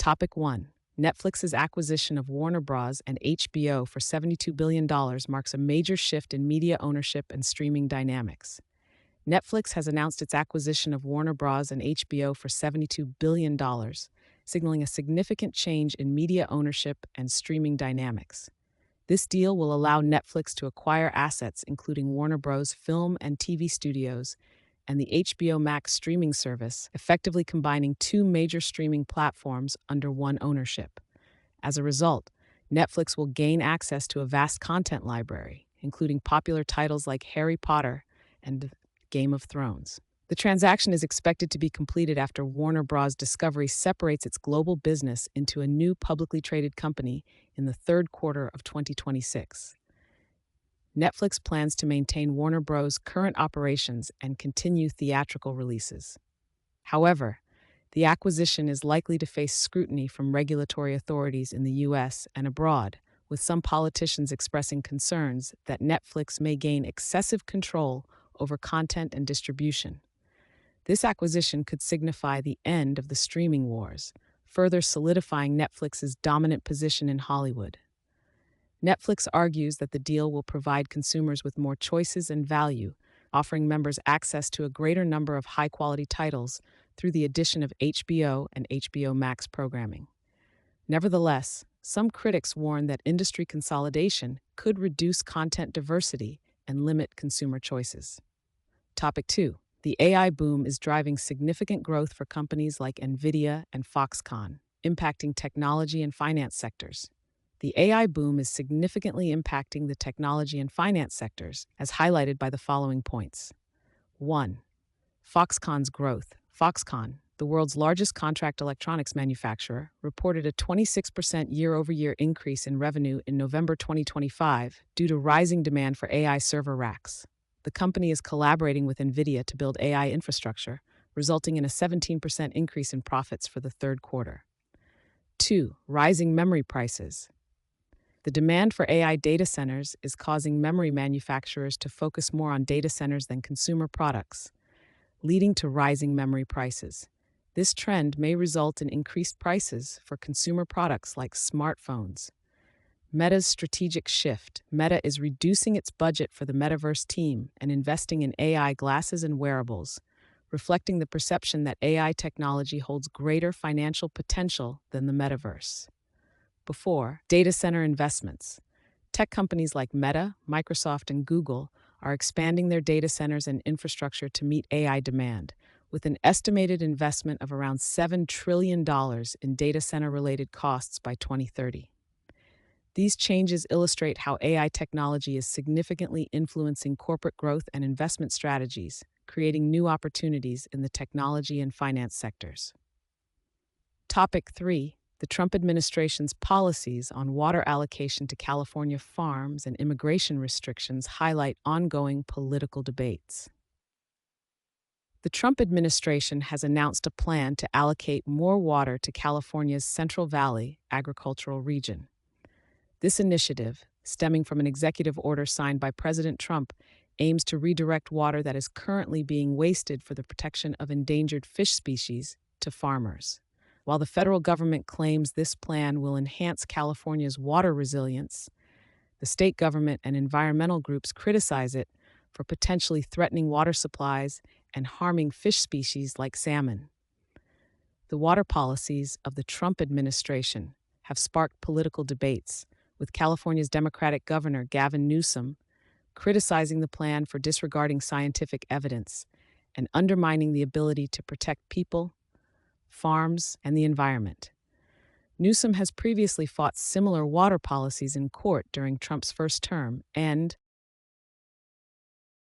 Topic 1. Netflix's acquisition of Warner Bros. And HBO for $72 billion marks a major shift in media ownership and streaming dynamics. Netflix has announced its acquisition of Warner Bros. And HBO for $72 billion, signaling a significant change in media ownership and streaming dynamics. This deal will allow Netflix to acquire assets including Warner Bros. Film and TV studios and the HBO Max streaming service, effectively combining two major streaming platforms under one ownership. As a result, Netflix will gain access to a vast content library, including popular titles like Harry Potter and Game of Thrones. The transaction is expected to be completed after Warner Bros. Discovery separates its global business into a new publicly traded company in the third quarter of 2026. Netflix plans to maintain Warner Bros.' current operations and continue theatrical releases. However, the acquisition is likely to face scrutiny from regulatory authorities in the U.S. and abroad, with some politicians expressing concerns that Netflix may gain excessive control over content and distribution. This acquisition could signify the end of the streaming wars, further solidifying Netflix's dominant position in Hollywood. Netflix argues that the deal will provide consumers with more choices and value, offering members access to a greater number of high-quality titles through the addition of HBO and HBO Max programming. Nevertheless, some critics warn that industry consolidation could reduce content diversity and limit consumer choices. Topic 2. The AI boom is driving significant growth for companies like NVIDIA and Foxconn, impacting technology and finance sectors. The AI boom is significantly impacting the technology and finance sectors, as highlighted by the following points. 1. Foxconn's growth. Foxconn, the world's largest contract electronics manufacturer, reported a 26% year-over-year increase in revenue in November 2025 due to rising demand for AI server racks. The company is collaborating with NVIDIA to build AI infrastructure, resulting in a 17% increase in profits for the third quarter. 2. Rising memory prices. The demand for AI data centers is causing memory manufacturers to focus more on data centers than consumer products, leading to rising memory prices. This trend may result in increased prices for consumer products like smartphones. Meta's strategic shift. Meta is reducing its budget for the metaverse team and investing in AI glasses and wearables, reflecting the perception that AI technology holds greater financial potential than the metaverse. Before, data center investments. Tech companies like Meta, Microsoft, and Google are expanding their data centers and infrastructure to meet AI demand, with an estimated investment of around $7 trillion in data center-related costs by 2030. These changes illustrate how AI technology is significantly influencing corporate growth and investment strategies, creating new opportunities in the technology and finance sectors. Topic 3. The Trump administration's policies on water allocation to California farms and immigration restrictions highlight ongoing political debates. The Trump administration has announced a plan to allocate more water to California's Central Valley agricultural region. This initiative, stemming from an executive order signed by President Trump, aims to redirect water that is currently being wasted for the protection of endangered fish species to farmers. While the federal government claims this plan will enhance California's water resilience, the state government and environmental groups criticize it for potentially threatening water supplies and harming fish species like salmon. The water policies of the Trump administration have sparked political debates, with California's Democratic Governor Gavin Newsom criticizing the plan for disregarding scientific evidence and undermining the ability to protect people, farms, and the environment. Newsom has previously fought similar water policies in court during Trump's first term and,